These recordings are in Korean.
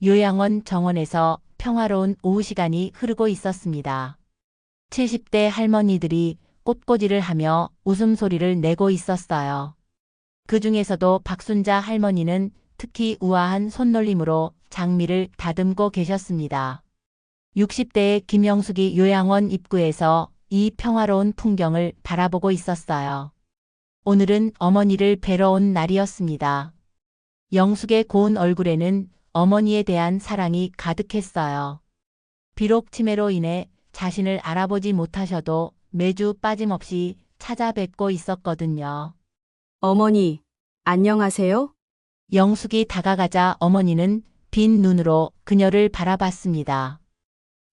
요양원 정원에서 평화로운 오후 시간이 흐르고 있었습니다. 70대 할머니들이 꽃꽂이를 하며 웃음소리를 내고 있었어요. 그 중에서도 박순자 할머니는 특히 우아한 손놀림으로 장미를 다듬고 계셨습니다. 60대의 김영숙이 요양원 입구에서 이 평화로운 풍경을 바라보고 있었어요. 오늘은 어머니를 뵈러 온 날이었습니다. 영숙의 고운 얼굴에는 어머니에 대한 사랑이 가득했어요. 비록 치매로 인해 자신을 알아보지 못하셔도 매주 빠짐없이 찾아뵙고 있었거든요. 어머니, 안녕하세요? 영숙이 다가가자 어머니는 빈 눈으로 그녀를 바라봤습니다.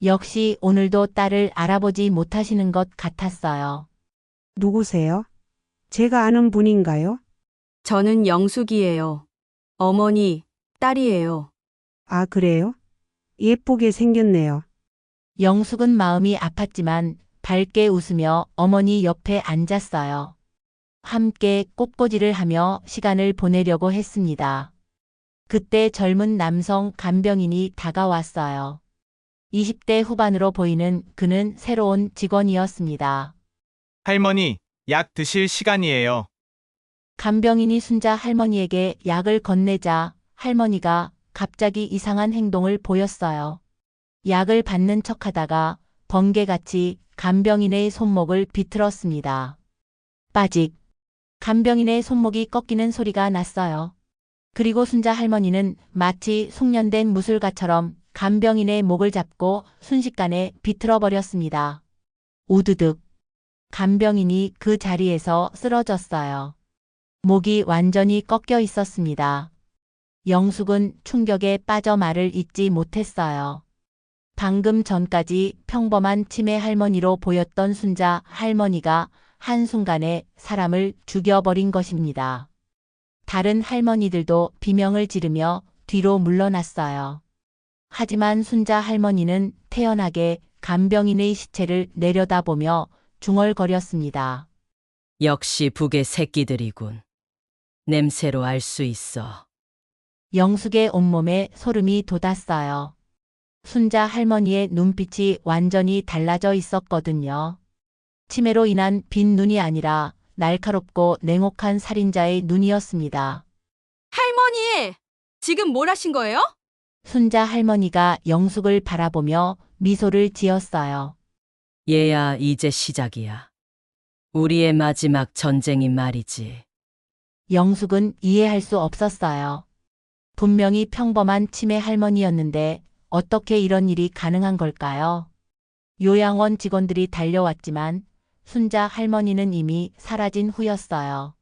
역시 오늘도 딸을 알아보지 못하시는 것 같았어요. 누구세요? 제가 아는 분인가요? 저는 영숙이에요. 어머니, 딸이에요. 아, 그래요? 예쁘게 생겼네요. 영숙은 마음이 아팠지만 밝게 웃으며 어머니 옆에 앉았어요. 함께 꽃꽂이를 하며 시간을 보내려고 했습니다. 그때 젊은 남성 간병인이 다가왔어요. 20대 후반으로 보이는 그는 새로운 직원이었습니다. 할머니, 약 드실 시간이에요. 간병인이 순자 할머니에게 약을 건네자 할머니가 갑자기 이상한 행동을 보였어요. 약을 받는 척하다가 번개같이 간병인의 손목을 비틀었습니다. 빠직. 간병인의 손목이 꺾이는 소리가 났어요. 그리고 순자 할머니는 마치 숙련된 무술가처럼 간병인의 목을 잡고 순식간에 비틀어버렸습니다. 우드득. 간병인이 그 자리에서 쓰러졌어요. 목이 완전히 꺾여 있었습니다. 영숙은 충격에 빠져 말을 잇지 못했어요. 방금 전까지 평범한 치매 할머니로 보였던 순자 할머니가 한순간에 사람을 죽여버린 것입니다. 다른 할머니들도 비명을 지르며 뒤로 물러났어요. 하지만 순자 할머니는 태연하게 간병인의 시체를 내려다보며 중얼거렸습니다. 역시 북의 새끼들이군. 냄새로 알 수 있어. 영숙의 온몸에 소름이 돋았어요. 순자 할머니의 눈빛이 완전히 달라져 있었거든요. 치매로 인한 빈 눈이 아니라 날카롭고 냉혹한 살인자의 눈이었습니다. 할머니! 지금 뭘 하신 거예요? 순자 할머니가 영숙을 바라보며 미소를 지었어요. 얘야, 이제 시작이야. 우리의 마지막 전쟁이 말이지. 영숙은 이해할 수 없었어요. 분명히 평범한 치매 할머니였는데 어떻게 이런 일이 가능한 걸까요? 요양원 직원들이 달려왔지만 순자 할머니는 이미 사라진 후였어요.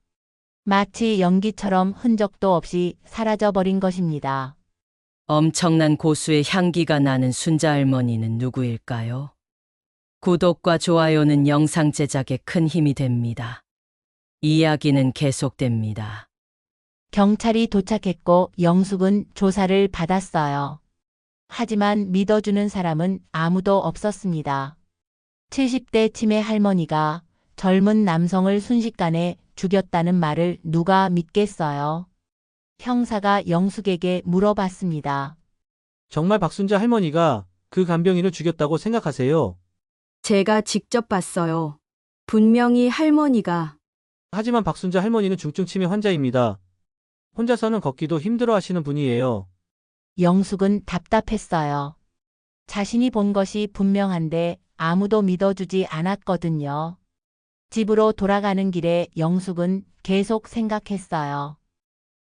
마치 연기처럼 흔적도 없이 사라져버린 것입니다. 엄청난 고수의 향기가 나는 순자 할머니는 누구일까요? 구독과 좋아요는 영상 제작에 큰 힘이 됩니다. 이야기는 계속됩니다. 경찰이 도착했고 영숙은 조사를 받았어요. 하지만 믿어주는 사람은 아무도 없었습니다. 70대 치매 할머니가 젊은 남성을 순식간에 죽였다는 말을 누가 믿겠어요? 형사가 영숙에게 물어봤습니다. 정말 박순자 할머니가 그 간병인을 죽였다고 생각하세요? 제가 직접 봤어요. 분명히 할머니가. 하지만 박순자 할머니는 중증 치매 환자입니다. 혼자서는 걷기도 힘들어 하시는 분이에요. 영숙은 답답했어요. 자신이 본 것이 분명한데 아무도 믿어주지 않았거든요. 집으로 돌아가는 길에 영숙은 계속 생각했어요.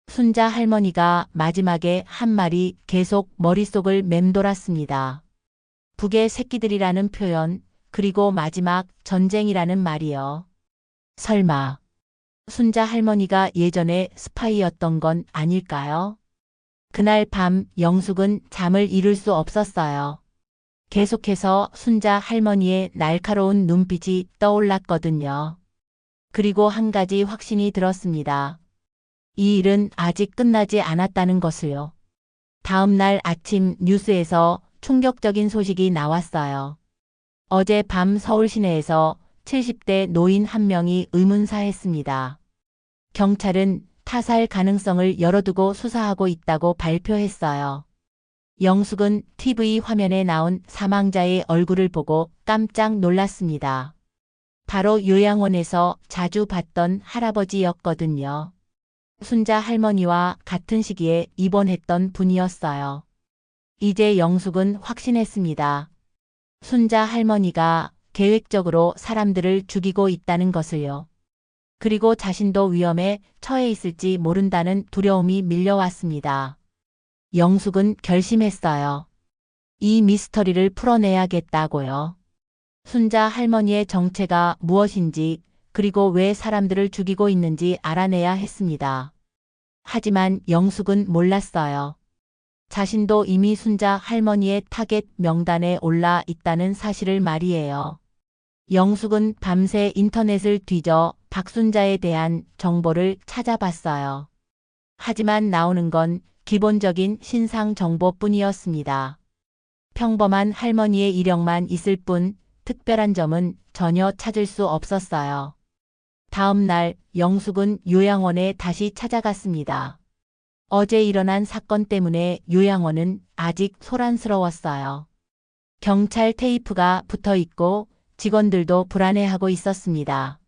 순자 할머니가 마지막에 한 말이 계속 머릿속을 맴돌았습니다. 북의 새끼들이라는 표현, 그리고 마지막 전쟁이라는 말이요. 설마 순자 할머니가 예전에 스파이였던 건 아닐까요? 그날 밤 영숙은 잠을 이룰 수 없었어요. 계속해서 순자 할머니의 날카로운 눈빛이 떠올랐거든요. 그리고 한 가지 확신이 들었습니다. 이 일은 아직 끝나지 않았다는 것을요. 다음 날 아침 뉴스에서 충격적인 소식이 나왔어요. 어젯밤 서울 시내에서 70대 노인 한 명이 의문사했습니다. 경찰은 타살 가능성을 열어두고 수사하고 있다고 발표했어요. 영숙은 TV 화면에 나온 사망자의 얼굴을 보고 깜짝 놀랐습니다. 바로 요양원에서 자주 봤던 할아버지였거든요. 순자 할머니와 같은 시기에 입원했던 분이었어요. 이제 영숙은 확신했습니다. 순자 할머니가 계획적으로 사람들을 죽이고 있다는 것을요. 그리고 자신도 위험에 처해 있을지 모른다는 두려움이 밀려왔습니다. 영숙은 결심했어요. 이 미스터리를 풀어내야겠다고요. 순자 할머니의 정체가 무엇인지 그리고 왜 사람들을 죽이고 있는지 알아내야 했습니다. 하지만 영숙은 몰랐어요. 자신도 이미 순자 할머니의 타겟 명단에 올라 있다는 사실을 말이에요. 영숙은 밤새 인터넷을 뒤져 박순자에 대한 정보를 찾아봤어요. 하지만 나오는 건 기본적인 신상 정보뿐이었습니다. 평범한 할머니의 이력만 있을 뿐 특별한 점은 전혀 찾을 수 없었어요. 다음 날 영숙은 요양원에 다시 찾아갔습니다. 어제 일어난 사건 때문에 요양원은 아직 소란스러웠어요. 경찰 테이프가 붙어 있고 직원들도 불안해하고 있었습니다.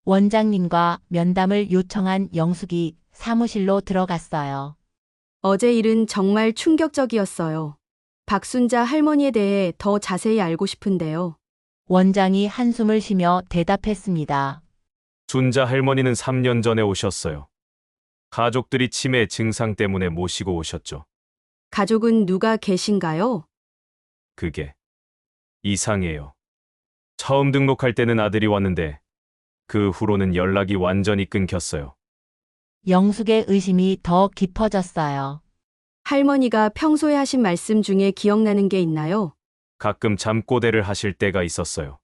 원장님과 면담을 요청한 영숙이 사무실로 들어갔어요. 어제 일은 정말 충격적이었어요. 박순자 할머니에 대해 더 자세히 알고 싶은데요. 원장이 한숨을 쉬며 대답했습니다. 순자 할머니는 3년 전에 오셨어요. 가족들이 치매 증상 때문에 모시고 오셨죠. 가족은 누가 계신가요? 그게 이상해요. 처음 등록할 때는 아들이 왔는데 그 후로는 연락이 완전히 끊겼어요. 영숙의 의심이 더 깊어졌어요. 할머니가 평소에 하신 말씀 중에 기억나는 게 있나요? 가끔 잠꼬대를 하실 때가 있었어요.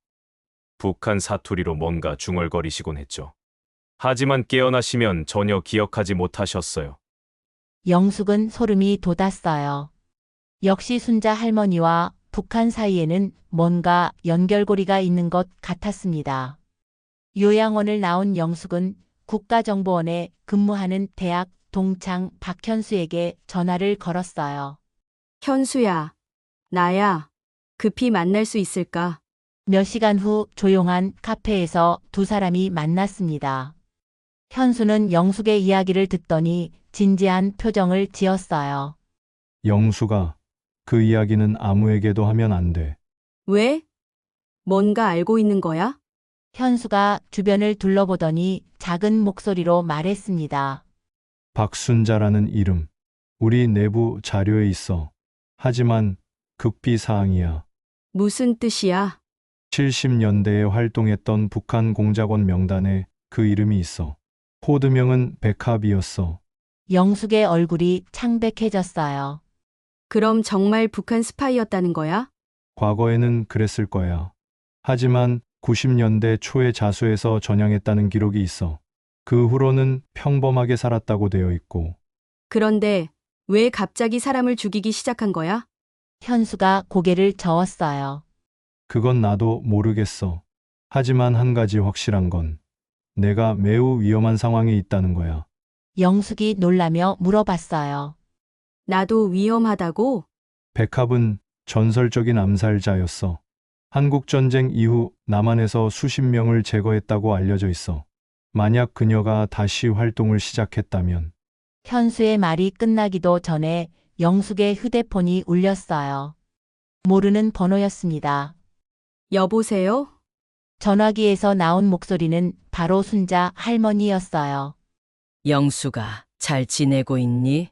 북한 사투리로 뭔가 중얼거리시곤 했죠. 하지만 깨어나시면 전혀 기억하지 못하셨어요. 영숙은 소름이 돋았어요. 역시 순자 할머니와 북한 사이에는 뭔가 연결고리가 있는 것 같았습니다. 요양원을 나온 영숙은 국가정보원에 근무하는 대학 동창 박현수에게 전화를 걸었어요. 현수야, 나야. 급히 만날 수 있을까? 몇 시간 후 조용한 카페에서 두 사람이 만났습니다. 현수는 영숙의 이야기를 듣더니 진지한 표정을 지었어요. 영수가 그 이야기는 아무에게도 하면 안 돼. 왜? 뭔가 알고 있는 거야? 현수가 주변을 둘러보더니 작은 목소리로 말했습니다. 박순자라는 이름. 우리 내부 자료에 있어. 하지만 극비 사항이야. 무슨 뜻이야? 70년대에 활동했던 북한 공작원 명단에 그 이름이 있어. 코드명은 백합이었어. 영숙의 얼굴이 창백해졌어요. 그럼 정말 북한 스파이였다는 거야? 과거에는 그랬을 거야. 하지만 90년대 초에 자수해서 전향했다는 기록이 있어. 그 후로는 평범하게 살았다고 되어 있고. 그런데 왜 갑자기 사람을 죽이기 시작한 거야? 현수가 고개를 저었어요. 그건 나도 모르겠어. 하지만 한 가지 확실한 건 내가 매우 위험한 상황에 있다는 거야. 영숙이 놀라며 물어봤어요. 나도 위험하다고? 백합은 전설적인 암살자였어. 한국전쟁 이후 남한에서 수십 명을 제거했다고 알려져 있어. 만약 그녀가 다시 활동을 시작했다면. 현수의 말이 끝나기도 전에 영숙의 휴대폰이 울렸어요. 모르는 번호였습니다. 여보세요? 전화기에서 나온 목소리는 바로 순자 할머니였어요. 영수가 잘 지내고 있니?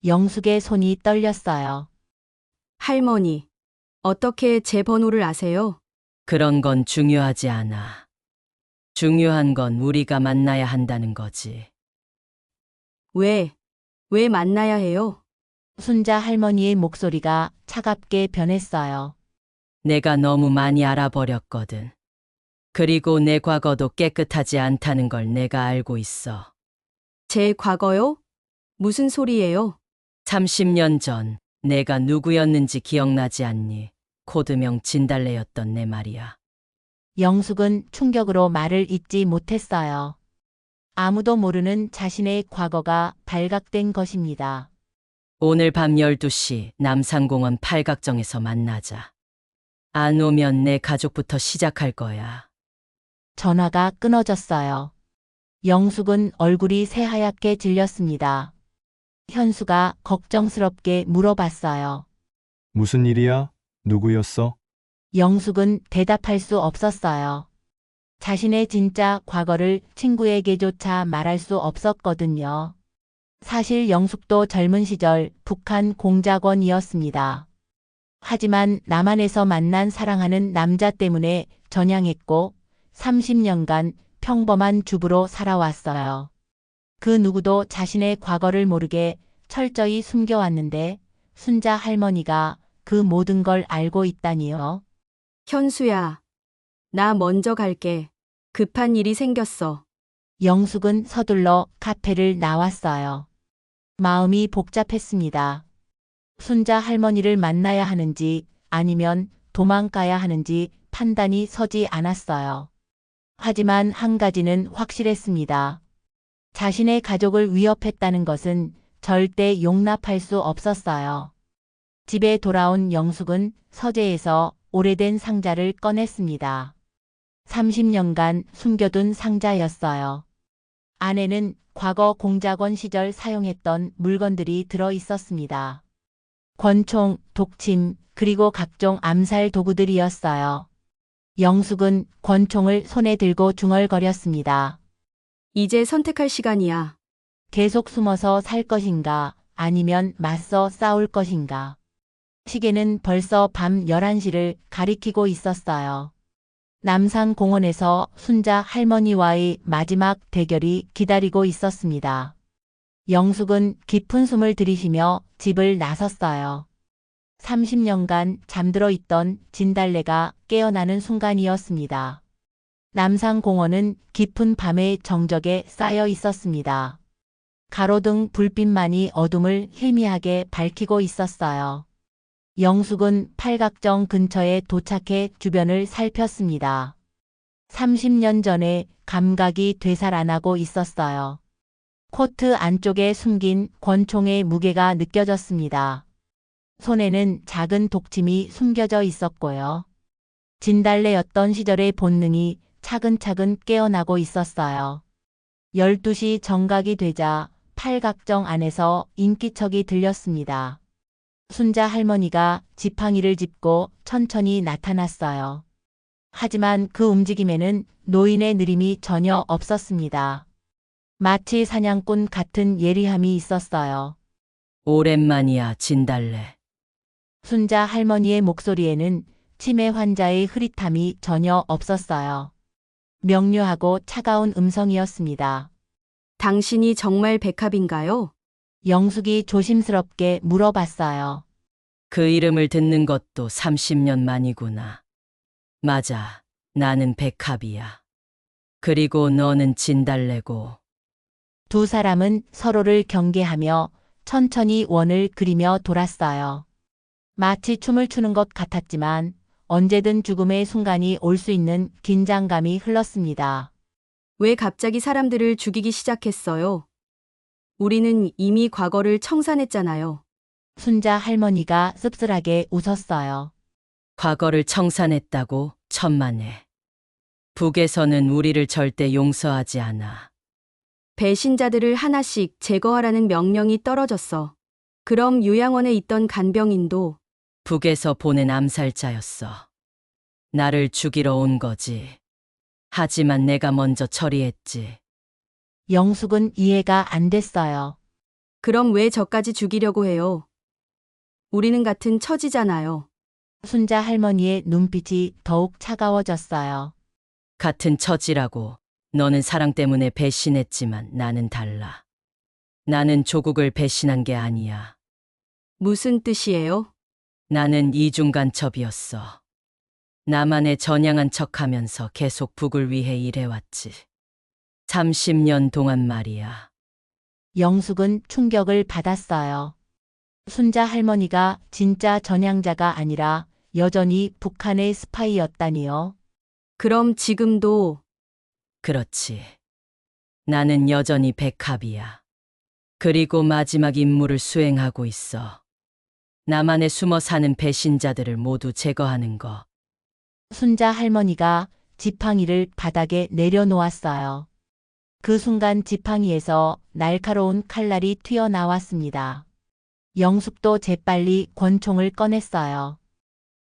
영숙의 손이 떨렸어요. 할머니, 어떻게 제 번호를 아세요? 그런 건 중요하지 않아. 중요한 건 우리가 만나야 한다는 거지. 왜 만나야 해요? 순자 할머니의 목소리가 차갑게 변했어요. 내가 너무 많이 알아버렸거든. 그리고 내 과거도 깨끗하지 않다는 걸 내가 알고 있어. 제 과거요? 무슨 소리예요? 30년 전 내가 누구였는지 기억나지 않니? 코드명 진달래였던 내 말이야. 영숙은 충격으로 말을 잇지 못했어요. 아무도 모르는 자신의 과거가 발각된 것입니다. 오늘 밤 12시 남산공원 팔각정에서 만나자. 안 오면 내 가족부터 시작할 거야. 전화가 끊어졌어요. 영숙은 얼굴이 새하얗게 질렸습니다. 현수가 걱정스럽게 물어봤어요. 무슨 일이야? 누구였어? 영숙은 대답할 수 없었어요. 자신의 진짜 과거를 친구에게조차 말할 수 없었거든요. 사실 영숙도 젊은 시절 북한 공작원이었습니다. 하지만 남한에서 만난 사랑하는 남자 때문에 전향했고 30년간 평범한 주부로 살아왔어요. 그 누구도 자신의 과거를 모르게 철저히 숨겨왔는데 순자 할머니가 그 모든 걸 알고 있다니요. 현수야, 나 먼저 갈게. 급한 일이 생겼어. 영숙은 서둘러 카페를 나왔어요. 마음이 복잡했습니다. 순자 할머니를 만나야 하는지 아니면 도망가야 하는지 판단이 서지 않았어요. 하지만 한 가지는 확실했습니다. 자신의 가족을 위협했다는 것은 절대 용납할 수 없었어요. 집에 돌아온 영숙은 서재에서 오래된 상자를 꺼냈습니다. 30년간 숨겨둔 상자였어요. 안에는 과거 공작원 시절 사용했던 물건들이 들어 있었습니다. 권총, 독침, 그리고 각종 암살 도구들이었어요. 영숙은 권총을 손에 들고 중얼거렸습니다. 이제 선택할 시간이야. 계속 숨어서 살 것인가 아니면 맞서 싸울 것인가. 시계는 벌써 밤 11시를 가리키고 있었어요. 남산공원에서 순자 할머니와의 마지막 대결이 기다리고 있었습니다. 영숙은 깊은 숨을 들이쉬며 집을 나섰어요. 30년간 잠들어 있던 진달래가 깨어나는 순간이었습니다. 남산공원은 깊은 밤의 정적에 쌓여 있었습니다. 가로등 불빛만이 어둠을 희미하게 밝히고 있었어요. 영숙은 팔각정 근처에 도착해 주변을 살폈습니다. 30년 전에 감각이 되살아나고 있었어요. 코트 안쪽에 숨긴 권총의 무게가 느껴졌습니다. 손에는 작은 독침이 숨겨져 있었고요. 진달래였던 시절의 본능이 차근차근 깨어나고 있었어요. 12시 정각이 되자 팔각정 안에서 인기척이 들렸습니다. 순자 할머니가 지팡이를 짚고 천천히 나타났어요. 하지만 그 움직임에는 노인의 느림이 전혀 없었습니다. 마치 사냥꾼 같은 예리함이 있었어요. 오랜만이야, 진달래. 순자 할머니의 목소리에는 치매 환자의 흐릿함이 전혀 없었어요. 명료하고 차가운 음성이었습니다. 당신이 정말 백합인가요? 영숙이 조심스럽게 물어봤어요. 그 이름을 듣는 것도 30년 만이구나. 맞아, 나는 백합이야. 그리고 너는 진달래고. 두 사람은 서로를 경계하며 천천히 원을 그리며 돌았어요. 마치 춤을 추는 것 같았지만 언제든 죽음의 순간이 올 수 있는 긴장감이 흘렀습니다. 왜 갑자기 사람들을 죽이기 시작했어요? 우리는 이미 과거를 청산했잖아요. 순자 할머니가 씁쓸하게 웃었어요. 과거를 청산했다고? 천만에. 북에서는 우리를 절대 용서하지 않아. 배신자들을 하나씩 제거하라는 명령이 떨어졌어. 그럼 요양원에 있던 간병인도 북에서 보낸 암살자였어. 나를 죽이러 온 거지. 하지만 내가 먼저 처리했지. 영숙은 이해가 안 됐어요. 그럼 왜 저까지 죽이려고 해요? 우리는 같은 처지잖아요. 순자 할머니의 눈빛이 더욱 차가워졌어요. 같은 처지라고. 너는 사랑 때문에 배신했지만 나는 달라. 나는 조국을 배신한 게 아니야. 무슨 뜻이에요? 나는 이중간첩이었어. 나만의 전향한 척하면서 계속 북을 위해 일해왔지. 30년 동안 말이야. 영숙은 충격을 받았어요. 순자 할머니가 진짜 전향자가 아니라 여전히 북한의 스파이였다니요. 그럼 지금도 그렇지. 나는 여전히 백합이야. 그리고 마지막 임무를 수행하고 있어. 나만의 숨어 사는 배신자들을 모두 제거하는 거. 순자 할머니가 지팡이를 바닥에 내려놓았어요. 그 순간 지팡이에서 날카로운 칼날이 튀어나왔습니다. 영숙도 재빨리 권총을 꺼냈어요.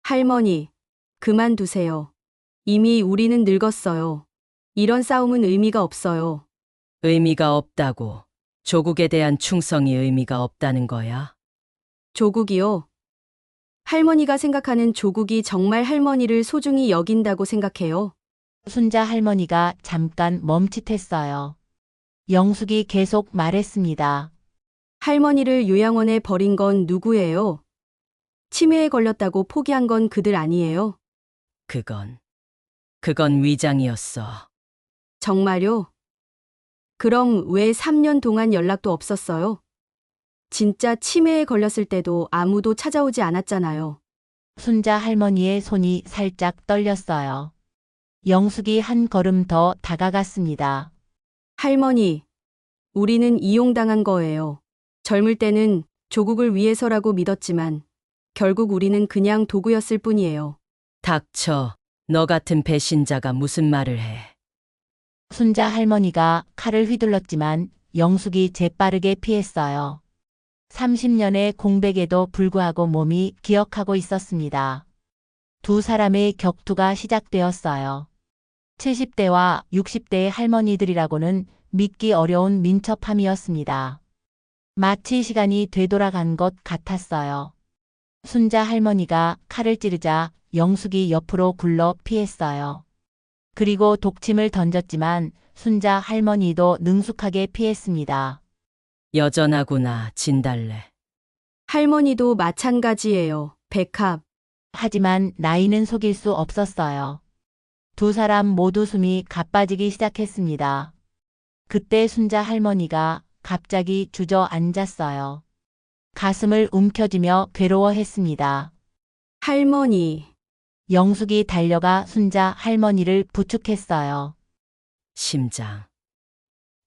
할머니, 그만두세요. 이미 우리는 늙었어요. 이런 싸움은 의미가 없어요. 의미가 없다고. 조국에 대한 충성이 의미가 없다는 거야? 조국이요? 할머니가 생각하는 조국이 정말 할머니를 소중히 여긴다고 생각해요. 순자 할머니가 잠깐 멈칫했어요. 영숙이 계속 말했습니다. 할머니를 요양원에 버린 건 누구예요? 치매에 걸렸다고 포기한 건 그들 아니에요? 그건 위장이었어. 정말요? 그럼 왜 3년 동안 연락도 없었어요? 진짜 치매에 걸렸을 때도 아무도 찾아오지 않았잖아요. 순자 할머니의 손이 살짝 떨렸어요. 영숙이 한 걸음 더 다가갔습니다. 할머니, 우리는 이용당한 거예요. 젊을 때는 조국을 위해서라고 믿었지만 결국 우리는 그냥 도구였을 뿐이에요. 닥쳐. 너 같은 배신자가 무슨 말을 해. 순자 할머니가 칼을 휘둘렀지만 영숙이 재빠르게 피했어요. 30년의 공백에도 불구하고 몸이 기억하고 있었습니다. 두 사람의 격투가 시작되었어요. 70대와 60대의 할머니들이라고는 믿기 어려운 민첩함이었습니다. 마치 시간이 되돌아간 것 같았어요. 순자 할머니가 칼을 찌르자 영숙이 옆으로 굴러 피했어요. 그리고 독침을 던졌지만 순자 할머니도 능숙하게 피했습니다. 여전하구나, 진달래. 할머니도 마찬가지예요. 백합. 하지만 나이는 속일 수 없었어요. 두 사람 모두 숨이 가빠지기 시작했습니다. 그때 순자 할머니가 갑자기 주저앉았어요. 가슴을 움켜쥐며 괴로워했습니다. 할머니. 영숙이 달려가 순자 할머니를 부축했어요.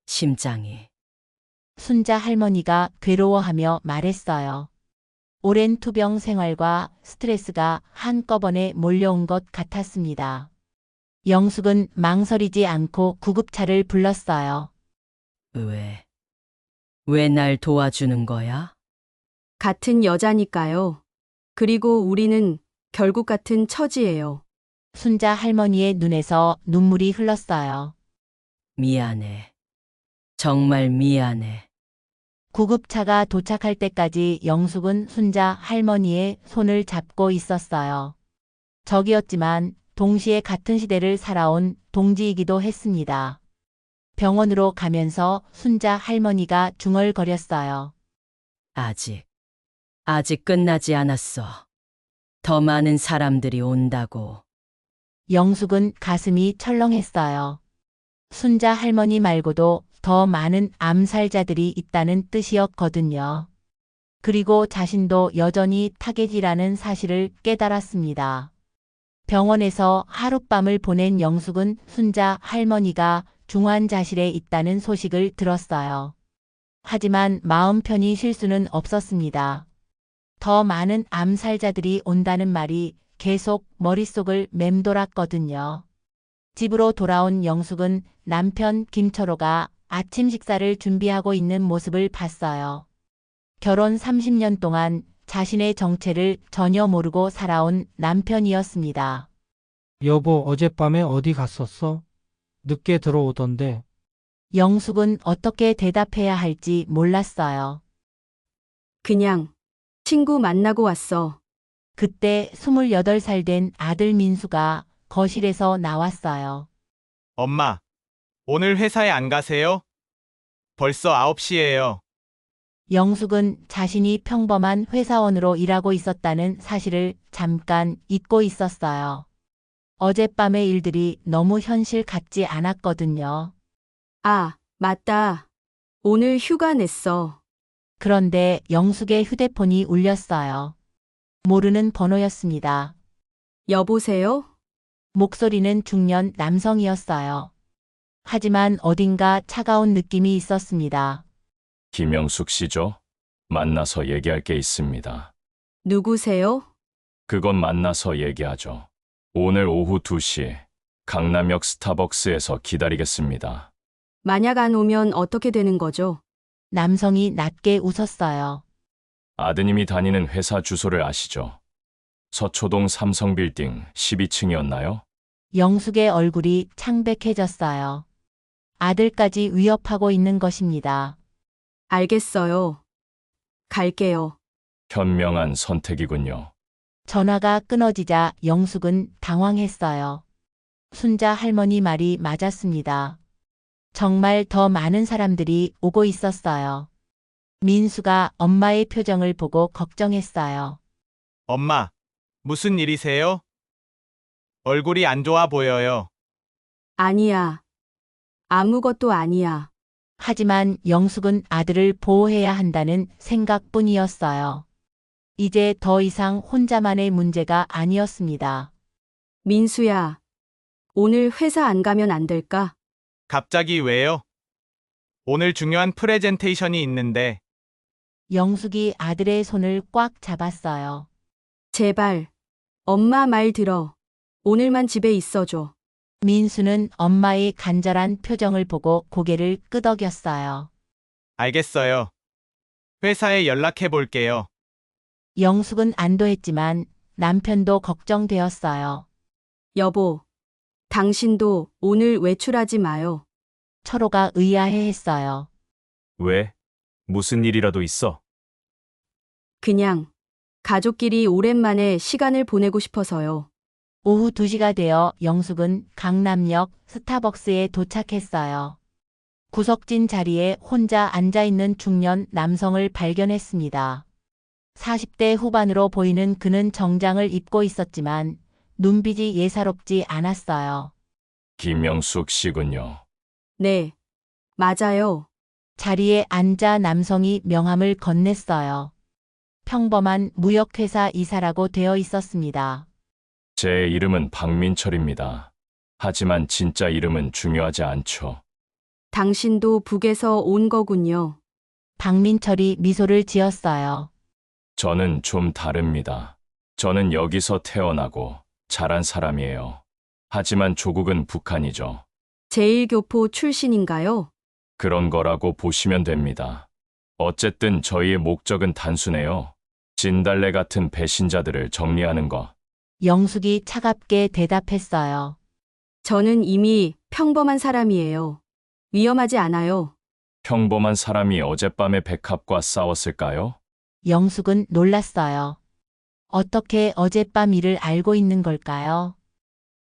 심장이. 순자 할머니가 괴로워하며 말했어요. 오랜 투병 생활과 스트레스가 한꺼번에 몰려온 것 같았습니다. 영숙은 망설이지 않고 구급차를 불렀어요. 왜 날 도와주는 거야? 같은 여자니까요. 그리고 우리는 결국 같은 처지예요. 순자 할머니의 눈에서 눈물이 흘렀어요. 미안해. 정말 미안해. 구급차가 도착할 때까지 영숙은 순자 할머니의 손을 잡고 있었어요. 적이었지만 동시에 같은 시대를 살아온 동지이기도 했습니다. 병원으로 가면서 순자 할머니가 중얼거렸어요. 아직 끝나지 않았어. 더 많은 사람들이 온다고. 영숙은 가슴이 철렁했어요. 순자 할머니 말고도 더 많은 암살자들이 있다는 뜻이었거든요. 그리고 자신도 여전히 타겟이라는 사실을 깨달았습니다. 병원에서 하룻밤을 보낸 영숙은 순자 할머니가 중환자실에 있다는 소식을 들었어요. 하지만 마음 편히 쉴 수는 없었습니다. 더 많은 암살자들이 온다는 말이 계속 머릿속을 맴돌았거든요. 집으로 돌아온 영숙은 남편 김철호가 아침 식사를 준비하고 있는 모습을 봤어요. 결혼 30년 동안 자신의 정체를 전혀 모르고 살아온 남편이었습니다. 여보, 어젯밤에 어디 갔었어? 늦게 들어오던데. 영숙은 어떻게 대답해야 할지 몰랐어요. 그냥 친구 만나고 왔어. 그때 28살 된 아들 민수가 거실에서 나왔어요. 엄마, 오늘 회사에 안 가세요? 벌써 9시예요. 영숙은 자신이 평범한 회사원으로 일하고 있었다는 사실을 잠깐 잊고 있었어요. 어젯밤의 일들이 너무 현실 같지 않았거든요. 아, 맞다. 오늘 휴가 냈어. 그런데 영숙의 휴대폰이 울렸어요. 모르는 번호였습니다. 여보세요? 목소리는 중년 남성이었어요. 하지만 어딘가 차가운 느낌이 있었습니다. 김영숙 씨죠? 만나서 얘기할 게 있습니다. 누구세요? 그건 만나서 얘기하죠. 오늘 오후 2시 강남역 스타벅스에서 기다리겠습니다. 만약 안 오면 어떻게 되는 거죠? 남성이 낮게 웃었어요. 아드님이 다니는 회사 주소를 아시죠? 서초동 삼성빌딩 12층이었나요? 영숙의 얼굴이 창백해졌어요. 아들까지 위협하고 있는 것입니다. 알겠어요. 갈게요. 현명한 선택이군요. 전화가 끊어지자 영숙은 당황했어요. 순자 할머니 말이 맞았습니다. 정말 더 많은 사람들이 오고 있었어요. 민수가 엄마의 표정을 보고 걱정했어요. 엄마, 무슨 일이세요? 얼굴이 안 좋아 보여요. 아니야. 아무것도 아니야. 하지만 영숙은 아들을 보호해야 한다는 생각뿐이었어요. 이제 더 이상 혼자만의 문제가 아니었습니다. 민수야. 오늘 회사 안 가면 안 될까? 갑자기 왜요? 오늘 중요한 프레젠테이션이 있는데. 영숙이 아들의 손을 꽉 잡았어요. 제발. 엄마 말 들어. 오늘만 집에 있어줘. 민수는 엄마의 간절한 표정을 보고 고개를 끄덕였어요. 알겠어요. 회사에 연락해 볼게요. 영숙은 안도했지만 남편도 걱정되었어요. 여보. 당신도 오늘 외출하지 마요. 철호가 의아해했어요. 왜? 무슨 일이라도 있어? 그냥 가족끼리 오랜만에 시간을 보내고 싶어서요. 오후 2시가 되어 영숙은 강남역 스타벅스에 도착했어요. 구석진 자리에 혼자 앉아있는 중년 남성을 발견했습니다. 40대 후반으로 보이는 그는 정장을 입고 있었지만 눈빛이 예사롭지 않았어요. 김영숙 씨군요. 네. 맞아요. 자리에 앉아 남성이 명함을 건넸어요. 평범한 무역회사 이사라고 되어 있었습니다. 제 이름은 박민철입니다. 하지만 진짜 이름은 중요하지 않죠. 당신도 북에서 온 거군요. 박민철이 미소를 지었어요. 저는 좀 다릅니다. 저는 여기서 태어나고 자란 사람이에요. 하지만 조국은 북한이죠. 제1교포 출신인가요? 그런 거라고 보시면 됩니다. 어쨌든 저희의 목적은 단순해요. 진달래 같은 배신자들을 정리하는 거. 영숙이 차갑게 대답했어요. 저는 이미 평범한 사람이에요. 위험하지 않아요. 평범한 사람이 어젯밤에 백합과 싸웠을까요? 영숙은 놀랐어요. 어떻게 어젯밤 일을 알고 있는 걸까요?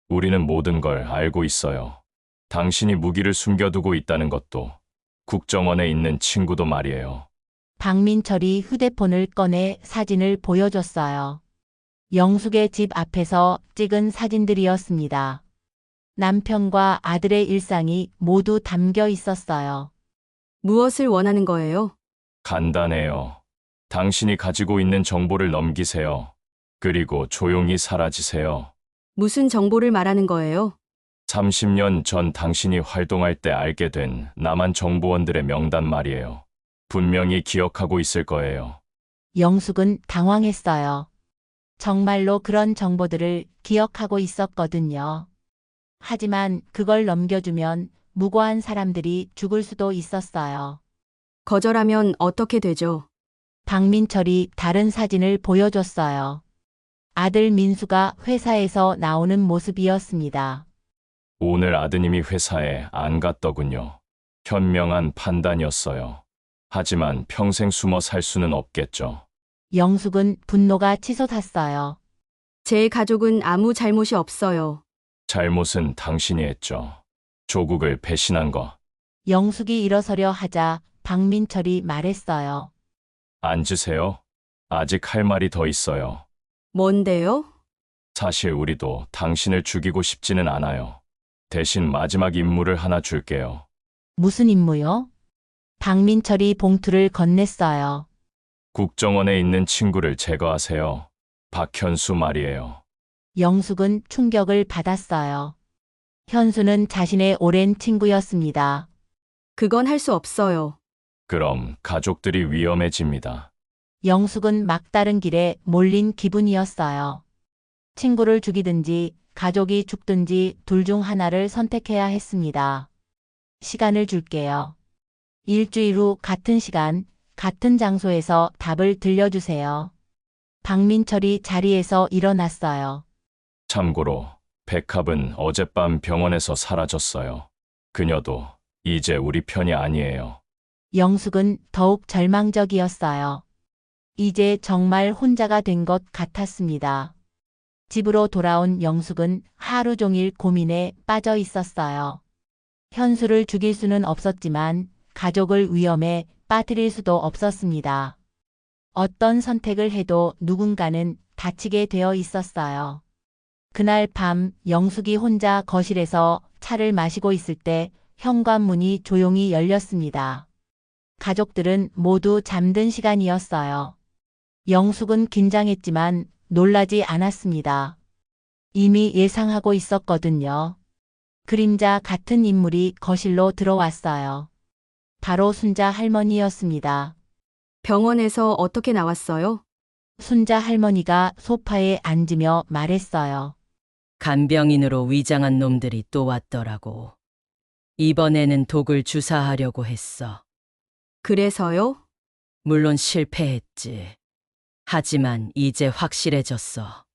우리는 모든 걸 알고 있어요. 당신이 무기를 숨겨두고 있다는 것도, 국정원에 있는 친구도 말이에요. 박민철이 휴대폰을 꺼내 사진을 보여줬어요. 영숙의 집 앞에서 찍은 사진들이었습니다. 남편과 아들의 일상이 모두 담겨 있었어요. 무엇을 원하는 거예요? 간단해요. 당신이 가지고 있는 정보를 넘기세요. 그리고 조용히 사라지세요. 무슨 정보를 말하는 거예요? 30년 전 당신이 활동할 때 알게 된 남한 정보원들의 명단 말이에요. 분명히 기억하고 있을 거예요. 영숙은 당황했어요. 정말로 그런 정보들을 기억하고 있었거든요. 하지만 그걸 넘겨주면 무고한 사람들이 죽을 수도 있었어요. 거절하면 어떻게 되죠? 박민철이 다른 사진을 보여줬어요. 아들 민수가 회사에서 나오는 모습이었습니다. 오늘 아드님이 회사에 안 갔더군요. 현명한 판단이었어요. 하지만 평생 숨어 살 수는 없겠죠. 영숙은 분노가 치솟았어요. 제 가족은 아무 잘못이 없어요. 잘못은 당신이 했죠. 조국을 배신한 거. 영숙이 일어서려 하자 박민철이 말했어요. 앉으세요. 아직 할 말이 더 있어요. 뭔데요? 사실 우리도 당신을 죽이고 싶지는 않아요. 대신 마지막 임무를 하나 줄게요. 무슨 임무요? 박민철이 봉투를 건넸어요. 국정원에 있는 친구를 제거하세요. 박현수 말이에요. 영숙은 충격을 받았어요. 현수는 자신의 오랜 친구였습니다. 그건 할 수 없어요. 그럼 가족들이 위험해집니다. 영숙은 막다른 길에 몰린 기분이었어요. 친구를 죽이든지 가족이 죽든지 둘 중 하나를 선택해야 했습니다. 시간을 줄게요. 일주일 후 같은 시간, 같은 장소에서 답을 들려주세요. 박민철이 자리에서 일어났어요. 참고로 백합은 어젯밤 병원에서 사라졌어요. 그녀도 이제 우리 편이 아니에요. 영숙은 더욱 절망적이었어요. 이제 정말 혼자가 된 것 같았습니다. 집으로 돌아온 영숙은 하루 종일 고민에 빠져 있었어요. 현수를 죽일 수는 없었지만 가족을 위험에 빠뜨릴 수도 없었습니다. 어떤 선택을 해도 누군가는 다치게 되어 있었어요. 그날 밤 영숙이 혼자 거실에서 차를 마시고 있을 때 현관문이 조용히 열렸습니다. 가족들은 모두 잠든 시간이었어요. 영숙은 긴장했지만 놀라지 않았습니다. 이미 예상하고 있었거든요. 그림자 같은 인물이 거실로 들어왔어요. 바로 순자 할머니였습니다. 병원에서 어떻게 나왔어요? 순자 할머니가 소파에 앉으며 말했어요. 간병인으로 위장한 놈들이 또 왔더라고. 이번에는 독을 주사하려고 했어. 그래서요? 물론 실패했지. 하지만 이제 확실해졌어.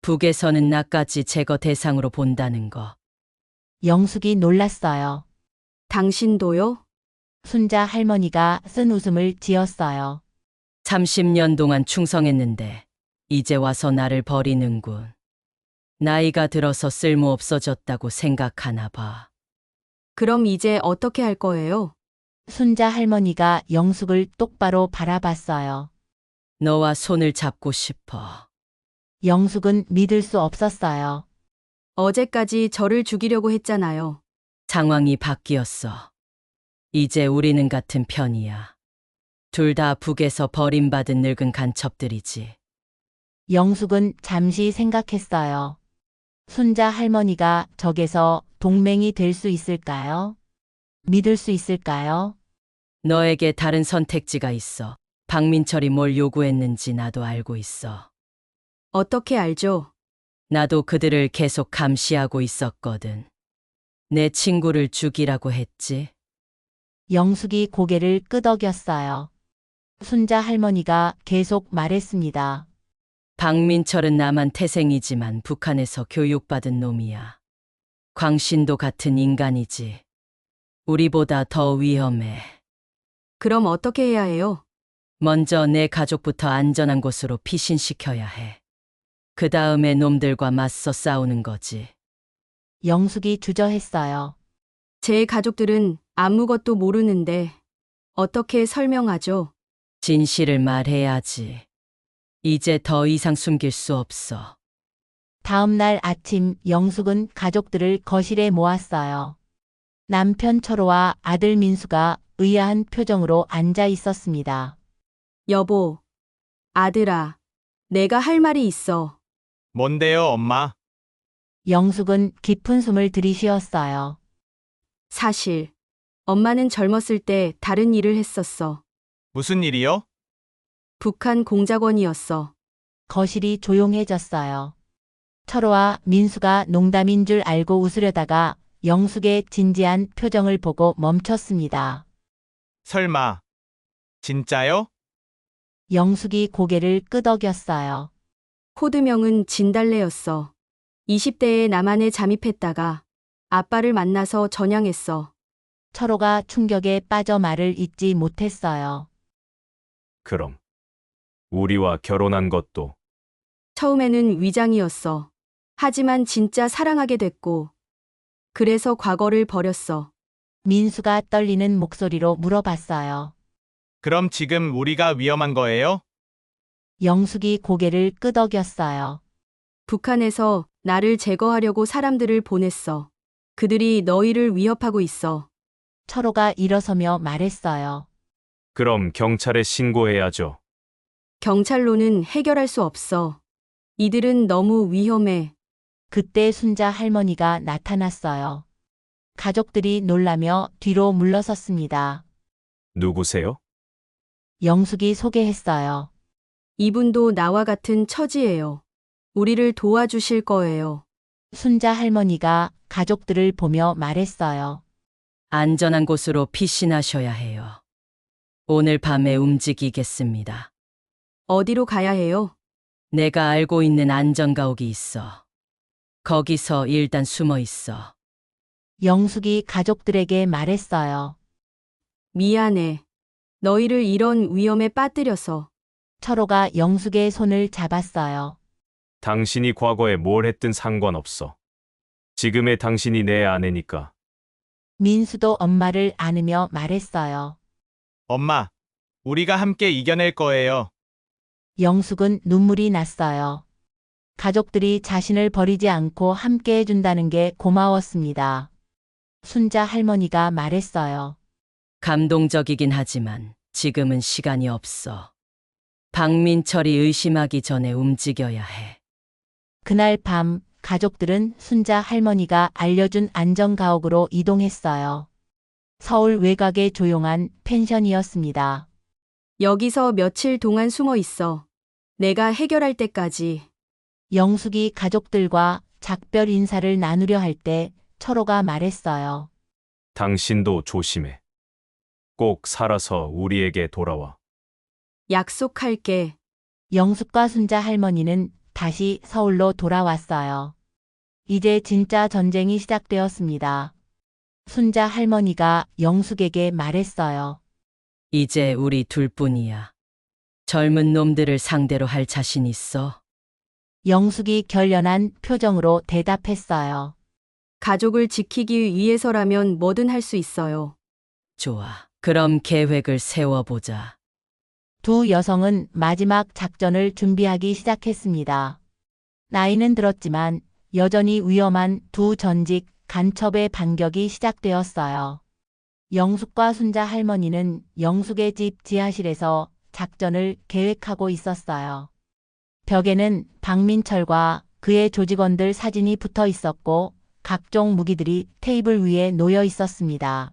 북에서는 나까지 제거 대상으로 본다는 거. 영숙이 놀랐어요. 당신도요? 순자 할머니가 쓴 웃음을 지었어요. 30년 동안 충성했는데 이제 와서 나를 버리는군. 나이가 들어서 쓸모 없어졌다고 생각하나 봐. 그럼 이제 어떻게 할 거예요? 순자 할머니가 영숙을 똑바로 바라봤어요. 너와 손을 잡고 싶어. 영숙은 믿을 수 없었어요. 어제까지 저를 죽이려고 했잖아요. 상황이 바뀌었어. 이제 우리는 같은 편이야. 둘 다 북에서 버림받은 늙은 간첩들이지. 영숙은 잠시 생각했어요. 순자 할머니가 적에서 동맹이 될 수 있을까요? 믿을 수 있을까요? 너에게 다른 선택지가 있어. 박민철이 뭘 요구했는지 나도 알고 있어. 어떻게 알죠? 나도 그들을 계속 감시하고 있었거든. 내 친구를 죽이라고 했지. 영숙이 고개를 끄덕였어요. 순자 할머니가 계속 말했습니다. 박민철은 나만 태생이지만 북한에서 교육받은 놈이야. 광신도 같은 인간이지. 우리보다 더 위험해. 그럼 어떻게 해야 해요? 먼저 내 가족부터 안전한 곳으로 피신시켜야 해. 그 다음에 놈들과 맞서 싸우는 거지. 영숙이 주저했어요. 제 가족들은 아무것도 모르는데 어떻게 설명하죠? 진실을 말해야지. 이제 더 이상 숨길 수 없어. 다음 날 아침 영숙은 가족들을 거실에 모았어요. 남편 철호와 아들 민수가 의아한 표정으로 앉아 있었습니다. 여보, 아들아, 내가 할 말이 있어. 뭔데요, 엄마? 영숙은 깊은 숨을 들이쉬었어요. 사실, 엄마는 젊었을 때 다른 일을 했었어. 무슨 일이요? 북한 공작원이었어. 거실이 조용해졌어요. 철호와 민수가 농담인 줄 알고 웃으려다가 영숙의 진지한 표정을 보고 멈췄습니다. 설마, 진짜요? 영숙이 고개를 끄덕였어요. 코드명은 진달래였어. 20대에 남한에 잠입했다가 아빠를 만나서 전향했어. 철호가 충격에 빠져 말을 잇지 못했어요. 그럼 우리와 결혼한 것도 처음에는 위장이었어. 하지만 진짜 사랑하게 됐고, 그래서 과거를 버렸어. 민수가 떨리는 목소리로 물어봤어요. 그럼 지금 우리가 위험한 거예요? 영숙이 고개를 끄덕였어요. 북한에서 나를 제거하려고 사람들을 보냈어. 그들이 너희를 위협하고 있어. 철호가 일어서며 말했어요. 그럼 경찰에 신고해야죠. 경찰로는 해결할 수 없어. 이들은 너무 위험해. 그때 순자 할머니가 나타났어요. 가족들이 놀라며 뒤로 물러섰습니다. 누구세요? 영숙이 소개했어요. 이분도 나와 같은 처지예요. 우리를 도와주실 거예요. 순자 할머니가 가족들을 보며 말했어요. 안전한 곳으로 피신하셔야 해요. 오늘 밤에 움직이겠습니다. 어디로 가야 해요? 내가 알고 있는 안전가옥이 있어. 거기서 일단 숨어 있어. 영숙이 가족들에게 말했어요. 미안해. 너희를 이런 위험에 빠뜨려서. 철호가 영숙의 손을 잡았어요. 당신이 과거에 뭘 했든 상관없어. 지금의 당신이 내 아내니까. 민수도 엄마를 안으며 말했어요. 엄마, 우리가 함께 이겨낼 거예요. 영숙은 눈물이 났어요. 가족들이 자신을 버리지 않고 함께 해준다는 게 고마웠습니다. 순자 할머니가 말했어요. 감동적이긴 하지만 지금은 시간이 없어. 박민철이 의심하기 전에 움직여야 해. 그날 밤 가족들은 순자 할머니가 알려준 안전가옥으로 이동했어요. 서울 외곽의 조용한 펜션이었습니다. 여기서 며칠 동안 숨어 있어. 내가 해결할 때까지. 영숙이 가족들과 작별 인사를 나누려 할 때 철호가 말했어요. 당신도 조심해. 꼭 살아서 우리에게 돌아와. 약속할게. 영숙과 순자 할머니는 다시 서울로 돌아왔어요. 이제 진짜 전쟁이 시작되었습니다. 순자 할머니가 영숙에게 말했어요. 이제 우리 둘뿐이야. 젊은 놈들을 상대로 할 자신 있어? 영숙이 결연한 표정으로 대답했어요. 가족을 지키기 위해서라면 뭐든 할 수 있어요. 좋아. 그럼 계획을 세워보자. 두 여성은 마지막 작전을 준비하기 시작했습니다. 나이는 들었지만 여전히 위험한 두 전직 간첩의 반격이 시작되었어요. 영숙과 순자 할머니는 영숙의 집 지하실에서 작전을 계획하고 있었어요. 벽에는 박민철과 그의 조직원들 사진이 붙어 있었고 각종 무기들이 테이블 위에 놓여 있었습니다.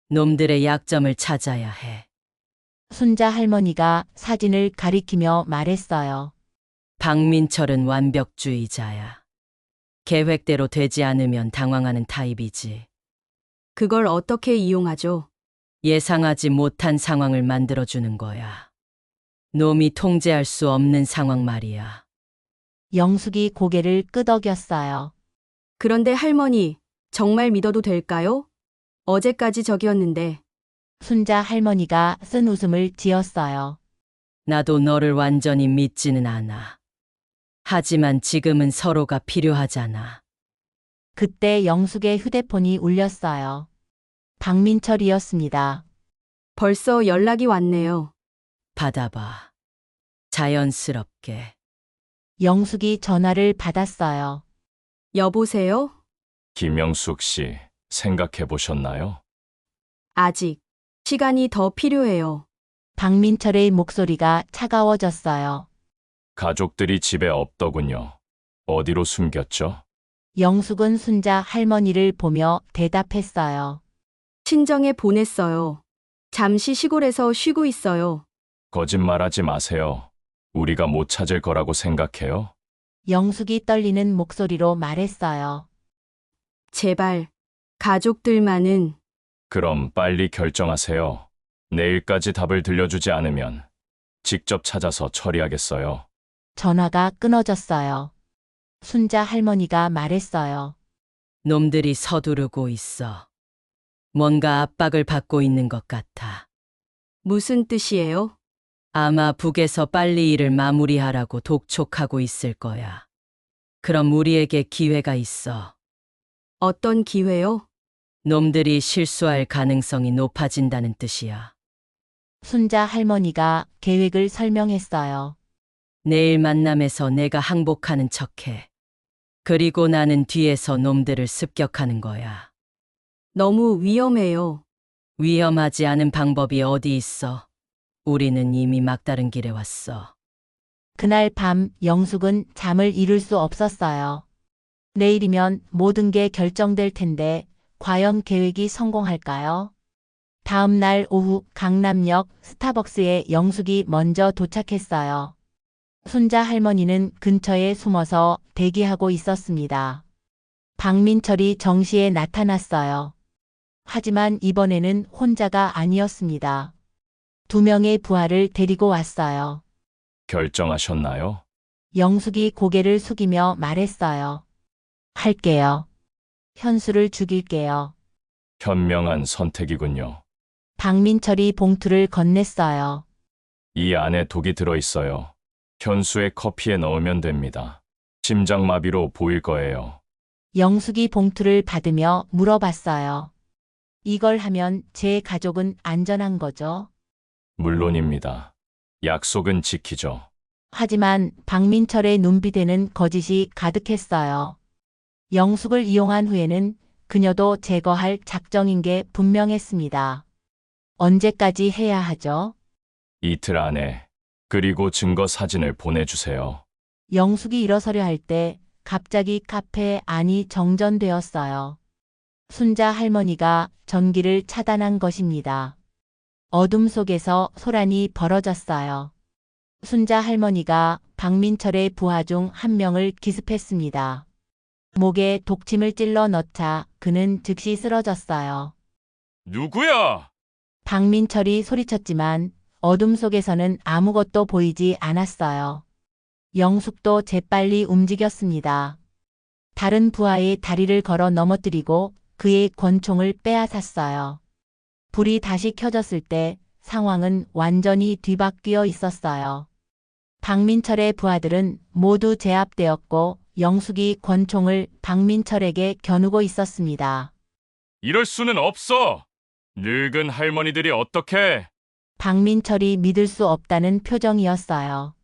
놈들의 약점을 찾아야 해. 순자 할머니가 사진을 가리키며 말했어요. 박민철은 완벽주의자야. 계획대로 되지 않으면 당황하는 타입이지. 그걸 어떻게 이용하죠? 예상하지 못한 상황을 만들어주는 거야. 놈이 통제할 수 없는 상황 말이야. 영숙이 고개를 끄덕였어요. 그런데 할머니, 정말 믿어도 될까요? 어제까지 저기였는데. 순자 할머니가 쓴 웃음을 지었어요. 나도 너를 완전히 믿지는 않아. 하지만 지금은 서로가 필요하잖아. 그때 영숙의 휴대폰이 울렸어요. 박민철이었습니다. 벌써 연락이 왔네요. 받아봐. 자연스럽게. 영숙이 전화를 받았어요. 여보세요? 김영숙 씨, 생각해 보셨나요? 아직. 시간이 더 필요해요. 박민철의 목소리가 차가워졌어요. 가족들이 집에 없더군요. 어디로 숨겼죠? 영숙은 순자 할머니를 보며 대답했어요. 친정에 보냈어요. 잠시 시골에서 쉬고 있어요. 거짓말하지 마세요. 우리가 못 찾을 거라고 생각해요? 영숙이 떨리는 목소리로 말했어요. 제발. 가족들만은. 그럼 빨리 결정하세요. 내일까지 답을 들려주지 않으면 직접 찾아서 처리하겠어요. 전화가 끊어졌어요. 순자 할머니가 말했어요. 놈들이 서두르고 있어. 뭔가 압박을 받고 있는 것 같아. 무슨 뜻이에요? 아마 북에서 빨리 일을 마무리하라고 독촉하고 있을 거야. 그럼 우리에게 기회가 있어. 어떤 기회요? 놈들이 실수할 가능성이 높아진다는 뜻이야. 순자 할머니가 계획을 설명했어요. 내일 만남에서 내가 항복하는 척해. 그리고 나는 뒤에서 놈들을 습격하는 거야. 너무 위험해요. 위험하지 않은 방법이 어디 있어? 우리는 이미 막다른 길에 왔어. 그날 밤 영숙은 잠을 이룰 수 없었어요. 내일이면 모든 게 결정될 텐데 과연 계획이 성공할까요? 다음 날 오후 강남역 스타벅스에 영숙이 먼저 도착했어요. 순자 할머니는 근처에 숨어서 대기하고 있었습니다. 박민철이 정시에 나타났어요. 하지만 이번에는 혼자가 아니었습니다. 2명의 부하를 데리고 왔어요. 결정하셨나요? 영숙이 고개를 숙이며 말했어요. 할게요. 현수를 죽일게요. 현명한 선택이군요. 박민철이 봉투를 건넸어요. 이 안에 독이 들어 있어요. 현수의 커피에 넣으면 됩니다. 심장마비로 보일 거예요. 영숙이 봉투를 받으며 물어봤어요. 이걸 하면 제 가족은 안전한 거죠? 물론입니다. 약속은 지키죠. 하지만 박민철의 눈빛에는 거짓이 가득했어요. 영숙을 이용한 후에는 그녀도 제거할 작정인 게 분명했습니다. 언제까지 해야 하죠? 이틀 안에 그리고 증거 사진을 보내주세요. 영숙이 일어서려 할 때 갑자기 카페 안이 정전되었어요. 순자 할머니가 전기를 차단한 것입니다. 어둠 속에서 소란이 벌어졌어요. 순자 할머니가 박민철의 부하 중 한 명을 기습했습니다. 목에 독침을 찔러 넣자 그는 즉시 쓰러졌어요. 누구야? 박민철이 소리쳤지만 어둠 속에서는 아무것도 보이지 않았어요. 영숙도 재빨리 움직였습니다. 다른 부하의 다리를 걸어 넘어뜨리고 그의 권총을 빼앗았어요. 불이 다시 켜졌을 때 상황은 완전히 뒤바뀌어 있었어요. 박민철의 부하들은 모두 제압되었고 영숙이 권총을 박민철에게 겨누고 있었습니다. 이럴 수는 없어. 늙은 할머니들이 어떻게? 박민철이 믿을 수 없다는 표정이었어요.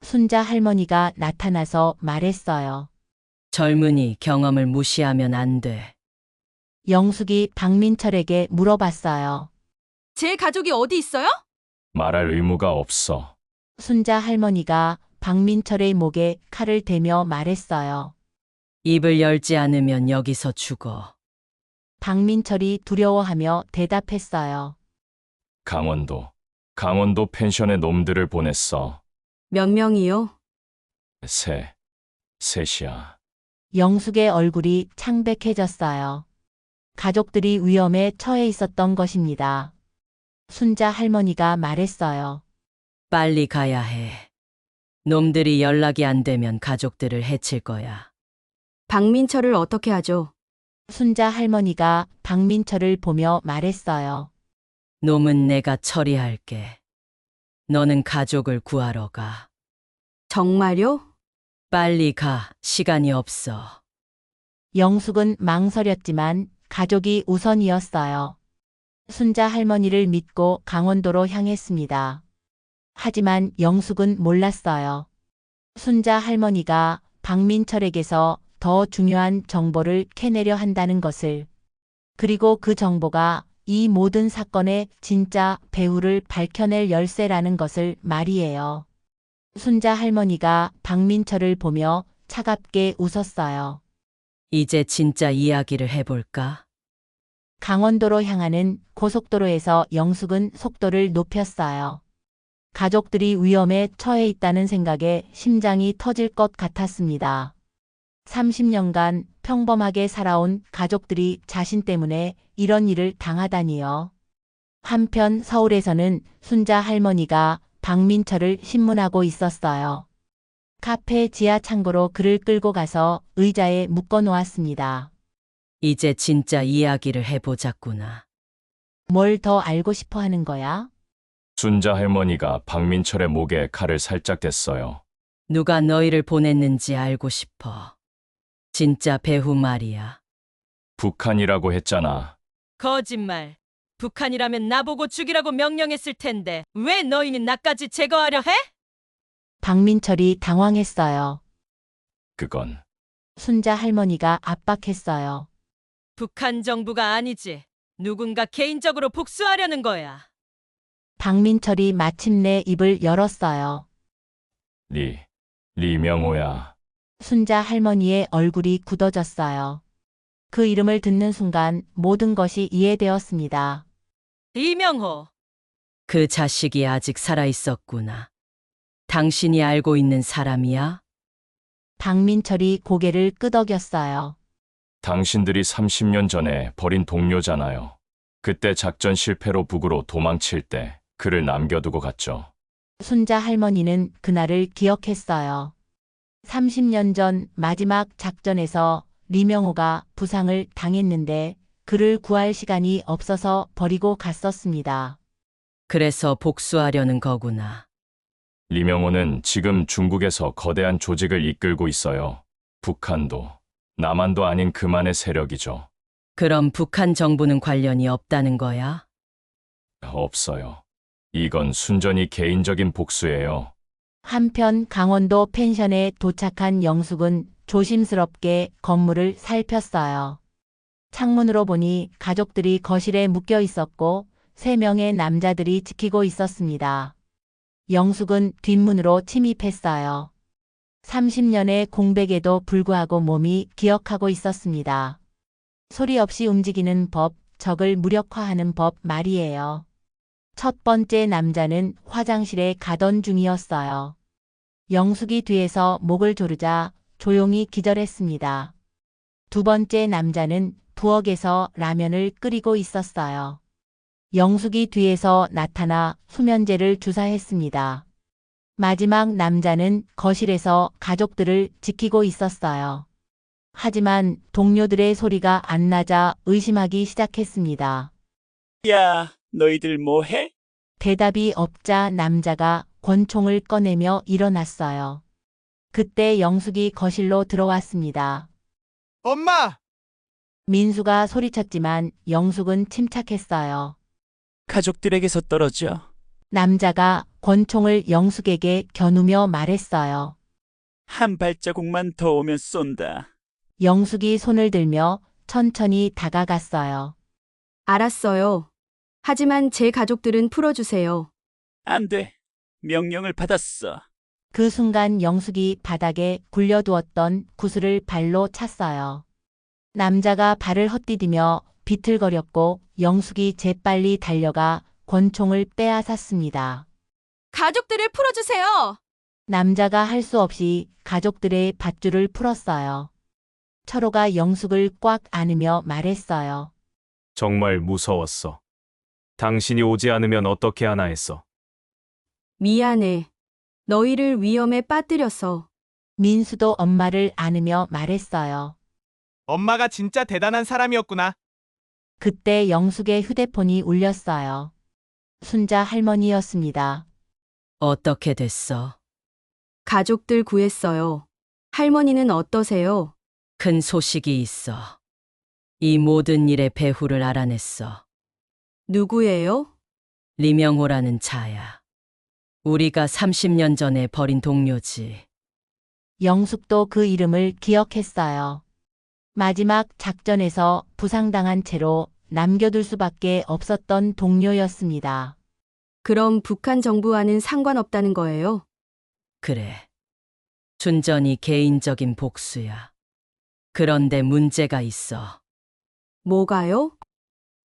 순자 할머니가 나타나서 말했어요. 젊은이 경험을 무시하면 안 돼. 영숙이 박민철에게 물어봤어요. 제 가족이 어디 있어요? 말할 의무가 없어. 순자 할머니가 박민철의 목에 칼을 대며 말했어요. 입을 열지 않으면 여기서 죽어. 박민철이 두려워하며 대답했어요. 강원도 펜션에 놈들을 보냈어. 몇 명이요? 셋이야. 영숙의 얼굴이 창백해졌어요. 가족들이 위험에 처해 있었던 것입니다. 순자 할머니가 말했어요. 빨리 가야 해. 놈들이 연락이 안 되면 가족들을 해칠 거야. 박민철을 어떻게 하죠? 순자 할머니가 박민철을 보며 말했어요. 놈은 내가 처리할게. 너는 가족을 구하러 가. 정말요? 빨리 가. 시간이 없어. 영숙은 망설였지만 가족이 우선이었어요. 순자 할머니를 믿고 강원도로 향했습니다. 하지만 영숙은 몰랐어요. 순자 할머니가 박민철에게서 더 중요한 정보를 캐내려 한다는 것을. 그리고 그 정보가 이 모든 사건의 진짜 배후를 밝혀낼 열쇠라는 것을 말이에요. 순자 할머니가 박민철을 보며 차갑게 웃었어요. 이제 진짜 이야기를 해볼까? 강원도로 향하는 고속도로에서 영숙은 속도를 높였어요. 가족들이 위험에 처해 있다는 생각에 심장이 터질 것 같았습니다. 30년간 평범하게 살아온 가족들이 자신 때문에 이런 일을 당하다니요. 한편 서울에서는 순자 할머니가 박민철을 신문하고 있었어요. 카페 지하 창고로 그를 끌고 가서 의자에 묶어 놓았습니다. 이제 진짜 이야기를 해보자꾸나. 뭘 더 알고 싶어 하는 거야? 순자 할머니가 박민철의 목에 칼을 살짝 댔어요. 누가 너희를 보냈는지 알고 싶어. 진짜 배후 말이야. 북한이라고 했잖아. 거짓말. 북한이라면 나보고 죽이라고 명령했을 텐데 왜 너희는 나까지 제거하려 해? 박민철이 당황했어요. 그건 순자 할머니가 압박했어요. 북한 정부가 아니지. 누군가 개인적으로 복수하려는 거야. 박민철이 마침내 입을 열었어요. 리명호야. 순자 할머니의 얼굴이 굳어졌어요. 그 이름을 듣는 순간 모든 것이 이해되었습니다. 이명호. 그 자식이 아직 살아 있었구나. 당신이 알고 있는 사람이야? 박민철이 고개를 끄덕였어요. 당신들이 30년 전에 버린 동료잖아요. 그때 작전 실패로 북으로 도망칠 때 그를 남겨두고 갔죠. 순자 할머니는 그날을 기억했어요. 30년 전 마지막 작전에서 리명호가 부상을 당했는데 그를 구할 시간이 없어서 버리고 갔었습니다. 그래서 복수하려는 거구나. 리명호는 지금 중국에서 거대한 조직을 이끌고 있어요. 북한도, 남한도 아닌 그만의 세력이죠. 그럼 북한 정부는 관련이 없다는 거야? 없어요. 이건 순전히 개인적인 복수예요. 한편 강원도 펜션에 도착한 영숙은 조심스럽게 건물을 살폈어요. 창문으로 보니 가족들이 거실에 묶여 있었고 3명의 남자들이 지키고 있었습니다. 영숙은 뒷문으로 침입했어요. 30년의 공백에도 불구하고 몸이 기억하고 있었습니다. 소리 없이 움직이는 법, 적을 무력화하는 법 말이에요. 첫 번째 남자는 화장실에 가던 중이었어요. 영숙이 뒤에서 목을 조르자 조용히 기절했습니다. 두 번째 남자는 부엌에서 라면을 끓이고 있었어요. 영숙이 뒤에서 나타나 수면제를 주사했습니다. 마지막 남자는 거실에서 가족들을 지키고 있었어요. 하지만 동료들의 소리가 안 나자 의심하기 시작했습니다. 야, 너희들 뭐해? 대답이 없자 남자가 권총을 꺼내며 일어났어요. 그때 영숙이 거실로 들어왔습니다. 엄마! 민수가 소리쳤지만 영숙은 침착했어요. 가족들에게서 떨어져. 남자가 권총을 영숙에게 겨누며 말했어요. 한 발자국만 더 오면 쏜다. 영숙이 손을 들며 천천히 다가갔어요. 알았어요. 하지만 제 가족들은 풀어주세요. 안 돼. 명령을 받았어. 그 순간 영숙이 바닥에 굴려두었던 구슬을 발로 찼어요. 남자가 발을 헛디디며 비틀거렸고 영숙이 재빨리 달려가 권총을 빼앗았습니다. 가족들을 풀어주세요! 남자가 할 수 없이 가족들의 밧줄을 풀었어요. 철호가 영숙을 꽉 안으며 말했어요. 정말 무서웠어. 당신이 오지 않으면 어떻게 하나 했어. 미안해. 너희를 위험에 빠뜨려서. 민수도 엄마를 안으며 말했어요. 엄마가 진짜 대단한 사람이었구나. 그때 영숙의 휴대폰이 울렸어요. 순자 할머니였습니다. 어떻게 됐어? 가족들 구했어요. 할머니는 어떠세요? 큰 소식이 있어. 이 모든 일의 배후를 알아냈어. 누구예요? 리명호라는 자야. 우리가 30년 전에 버린 동료지. 영숙도 그 이름을 기억했어요. 마지막 작전에서 부상당한 채로 남겨둘 수밖에 없었던 동료였습니다. 그럼 북한 정부와는 상관없다는 거예요? 그래. 순전히 개인적인 복수야. 그런데 문제가 있어. 뭐가요?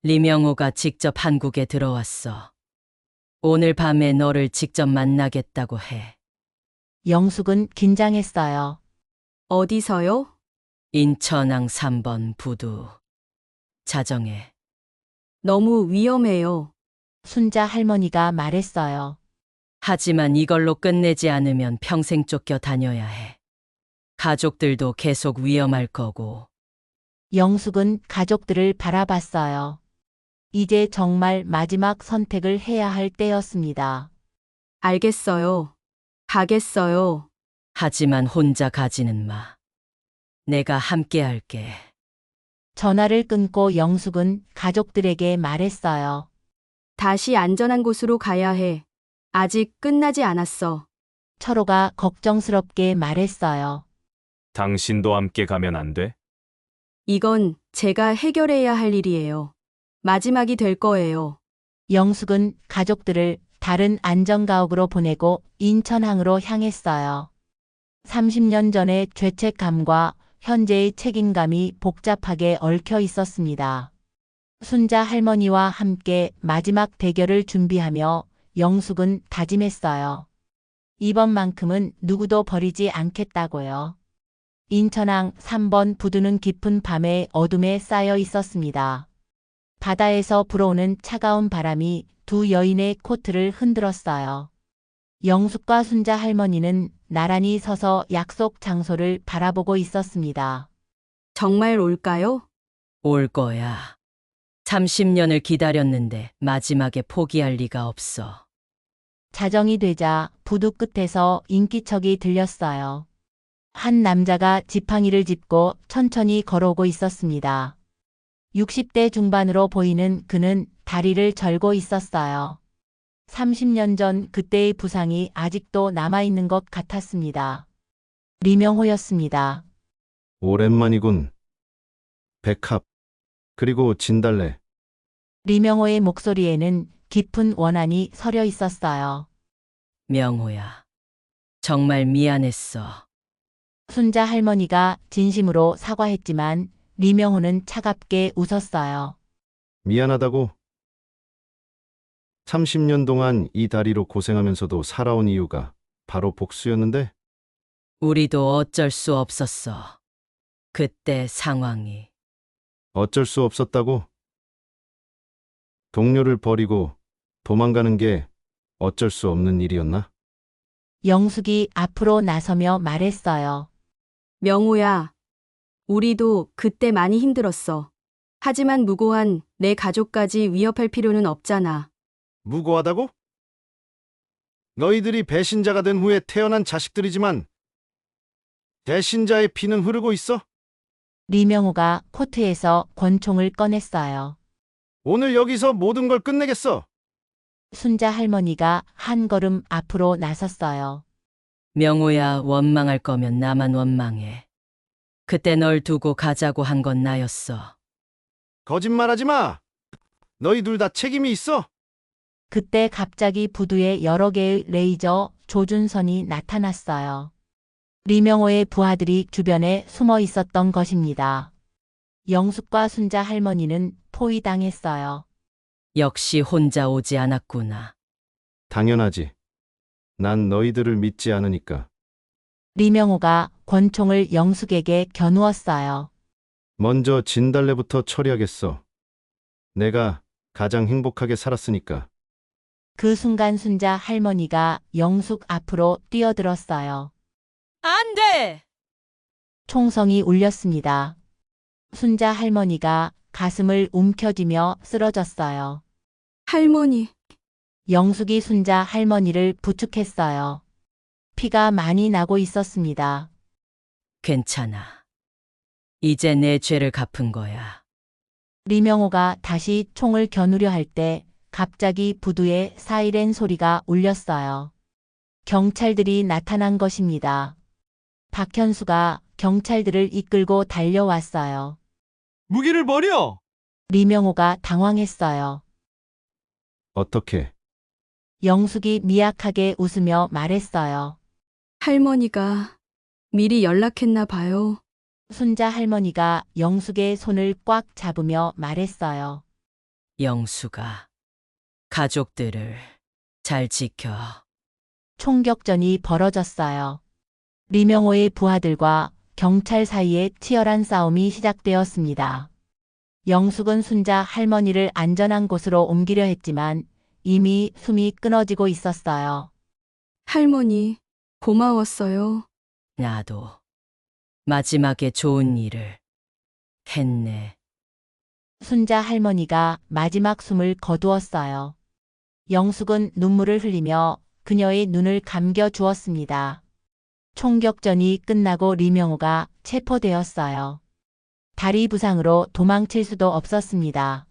리명호가 직접 한국에 들어왔어. 오늘 밤에 너를 직접 만나겠다고 해. 영숙은 긴장했어요. 어디서요? 인천항 3번 부두. 자정에. 너무 위험해요. 순자 할머니가 말했어요. 하지만 이걸로 끝내지 않으면 평생 쫓겨 다녀야 해. 가족들도 계속 위험할 거고. 영숙은 가족들을 바라봤어요. 이제 정말 마지막 선택을 해야 할 때였습니다. 알겠어요. 가겠어요. 하지만 혼자 가지는 마. 내가 함께 할게. 전화를 끊고 영숙은 가족들에게 말했어요. 다시 안전한 곳으로 가야 해. 아직 끝나지 않았어. 철호가 걱정스럽게 말했어요. 당신도 함께 가면 안 돼? 이건 제가 해결해야 할 일이에요. 마지막이 될 거예요. 영숙은 가족들을 다른 안전가옥으로 보내고 인천항으로 향했어요. 30년 전의 죄책감과 현재의 책임감이 복잡하게 얽혀 있었습니다. 순자 할머니와 함께 마지막 대결을 준비하며 영숙은 다짐했어요. 이번만큼은 누구도 버리지 않겠다고요. 인천항 3번 부두는 깊은 밤의 어둠에 쌓여 있었습니다. 바다에서 불어오는 차가운 바람이 두 여인의 코트를 흔들었어요. 영숙과 순자 할머니는 나란히 서서 약속 장소를 바라보고 있었습니다. 정말 올까요? 올 거야. 30년을 기다렸는데 마지막에 포기할 리가 없어. 자정이 되자 부두 끝에서 인기척이 들렸어요. 한 남자가 지팡이를 짚고 천천히 걸어오고 있었습니다. 60대 중반으로 보이는 그는 다리를 절고 있었어요. 30년 전 그때의 부상이 아직도 남아있는 것 같았습니다. 리명호였습니다. 오랜만이군. 백합, 그리고 진달래. 리명호의 목소리에는 깊은 원한이 서려 있었어요. 명호야. 정말 미안했어. 순자 할머니가 진심으로 사과했지만 리명호는 차갑게 웃었어요. 미안하다고? 30년 동안 이 다리로 고생하면서도 살아온 이유가 바로 복수였는데? 우리도 어쩔 수 없었어. 그때 상황이. 어쩔 수 없었다고? 동료를 버리고 도망가는 게 어쩔 수 없는 일이었나? 영숙이 앞으로 나서며 말했어요. 명호야, 우리도 그때 많이 힘들었어. 하지만 무고한 내 가족까지 위협할 필요는 없잖아. 무고하다고? 너희들이 배신자가 된 후에 태어난 자식들이지만 배신자의 피는 흐르고 있어? 리명호가 코트에서 권총을 꺼냈어요. 오늘 여기서 모든 걸 끝내겠어. 순자 할머니가 한 걸음 앞으로 나섰어요. 명호야, 원망할 거면 나만 원망해. 그때 널 두고 가자고 한 건 나였어. 거짓말하지 마. 너희 둘 다 책임이 있어. 그때 갑자기 부두에 여러 개의 레이저 조준선이 나타났어요. 리명호의 부하들이 주변에 숨어 있었던 것입니다. 영숙과 순자 할머니는 포위당했어요. 역시 혼자 오지 않았구나. 당연하지. 난 너희들을 믿지 않으니까. 리명호가 권총을 영숙에게 겨누었어요. 먼저 진달래부터 처리하겠어. 내가 가장 행복하게 살았으니까. 그 순간 순자 할머니가 영숙 앞으로 뛰어들었어요. 안 돼! 총성이 울렸습니다. 순자 할머니가 가슴을 움켜쥐며 쓰러졌어요. 할머니, 영숙이 순자 할머니를 부축했어요. 피가 많이 나고 있었습니다. 괜찮아. 이제 내 죄를 갚은 거야. 리명호가 다시 총을 겨누려 할 때 갑자기 부두에 사이렌 소리가 울렸어요. 경찰들이 나타난 것입니다. 박현수가 경찰들을 이끌고 달려왔어요. 무기를 버려! 리명호가 당황했어요. 어떻게? 영숙이 미약하게 웃으며 말했어요. 할머니가 미리 연락했나 봐요. 순자 할머니가 영숙의 손을 꽉 잡으며 말했어요. 영숙아, 가족들을 잘 지켜. 총격전이 벌어졌어요. 리명호의 부하들과 경찰 사이에 치열한 싸움이 시작되었습니다. 영숙은 순자 할머니를 안전한 곳으로 옮기려 했지만 이미 숨이 끊어지고 있었어요. 할머니, 고마웠어요. 나도 마지막에 좋은 일을 했네. 순자 할머니가 마지막 숨을 거두었어요. 영숙은 눈물을 흘리며 그녀의 눈을 감겨 주었습니다. 총격전이 끝나고 리명호가 체포되었어요. 다리 부상으로 도망칠 수도 없었습니다.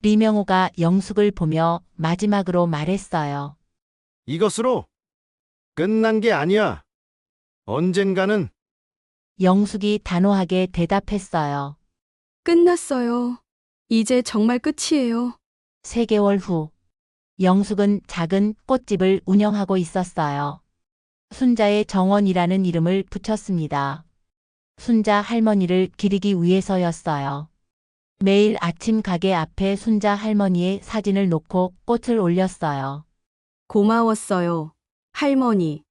리명호가 영숙을 보며 마지막으로 말했어요. 이것으로 끝난 게 아니야. 언젠가는. 영숙이 단호하게 대답했어요. 끝났어요. 이제 정말 끝이에요. 3개월 후, 영숙은 작은 꽃집을 운영하고 있었어요. 순자의 정원이라는 이름을 붙였습니다. 순자 할머니를 기리기 위해서였어요. 매일 아침 가게 앞에 순자 할머니의 사진을 놓고 꽃을 올렸어요. 고마웠어요. 할머니.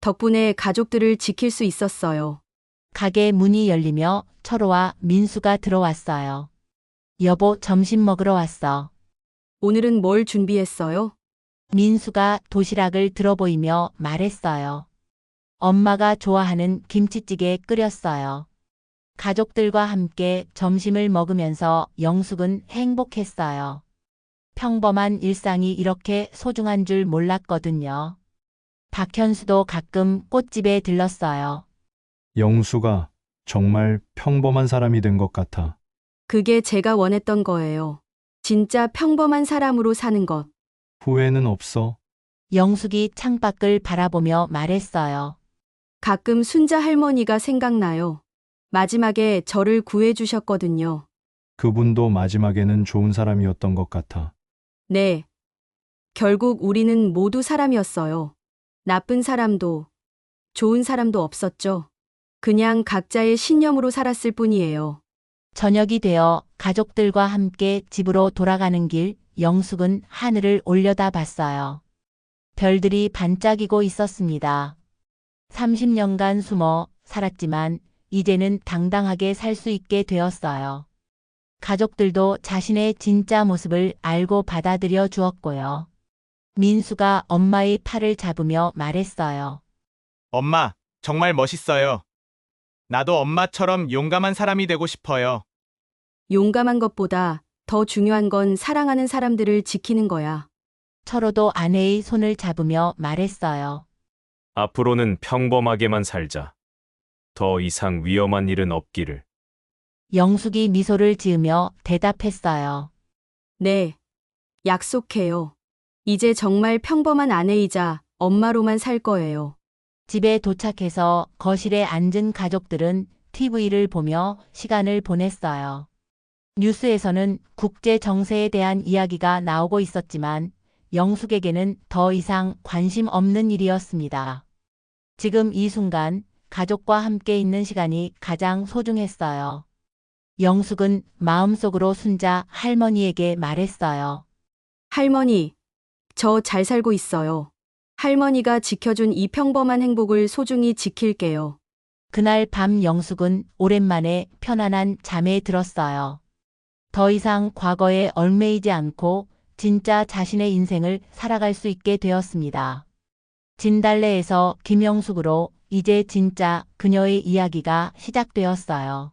덕분에 가족들을 지킬 수 있었어요. 가게 문이 열리며 철호와 민수가 들어왔어요. 여보, 점심 먹으러 왔어. 오늘은 뭘 준비했어요? 민수가 도시락을 들어보이며 말했어요. 엄마가 좋아하는 김치찌개 끓였어요. 가족들과 함께 점심을 먹으면서 영숙은 행복했어요. 평범한 일상이 이렇게 소중한 줄 몰랐거든요. 박현수도 가끔 꽃집에 들렀어요. 영수가 정말 평범한 사람이 된 것 같아. 그게 제가 원했던 거예요. 진짜 평범한 사람으로 사는 것. 후회는 없어. 영숙이 창밖을 바라보며 말했어요. 가끔 순자 할머니가 생각나요. 마지막에 저를 구해주셨거든요. 그분도 마지막에는 좋은 사람이었던 것 같아. 네. 결국 우리는 모두 사람이었어요. 나쁜 사람도, 좋은 사람도 없었죠. 그냥 각자의 신념으로 살았을 뿐이에요. 저녁이 되어 가족들과 함께 집으로 돌아가는 길, 영숙은 하늘을 올려다봤어요. 별들이 반짝이고 있었습니다. 30년간 숨어 살았지만 이제는 당당하게 살 수 있게 되었어요. 가족들도 자신의 진짜 모습을 알고 받아들여 주었고요. 민수가 엄마의 팔을 잡으며 말했어요. 엄마, 정말 멋있어요. 나도 엄마처럼 용감한 사람이 되고 싶어요. 용감한 것보다 더 중요한 건 사랑하는 사람들을 지키는 거야. 철호도 아내의 손을 잡으며 말했어요. 앞으로는 평범하게만 살자. 더 이상 위험한 일은 없기를. 영숙이 미소를 지으며 대답했어요. 네. 약속해요. 이제 정말 평범한 아내이자 엄마로만 살 거예요. 집에 도착해서 거실에 앉은 가족들은 TV를 보며 시간을 보냈어요. 뉴스에서는 국제 정세에 대한 이야기가 나오고 있었지만 영숙에게는 더 이상 관심 없는 일이었습니다. 지금 이 순간 가족과 함께 있는 시간이 가장 소중했어요. 영숙은 마음속으로 순자 할머니에게 말했어요. 할머니, 저 잘 살고 있어요. 할머니가 지켜준 이 평범한 행복을 소중히 지킬게요. 그날 밤 영숙은 오랜만에 편안한 잠에 들었어요. 더 이상 과거에 얽매이지 않고 진짜 자신의 인생을 살아갈 수 있게 되었습니다. 진달래에서 김영숙으로 이제 진짜 그녀의 이야기가 시작되었어요.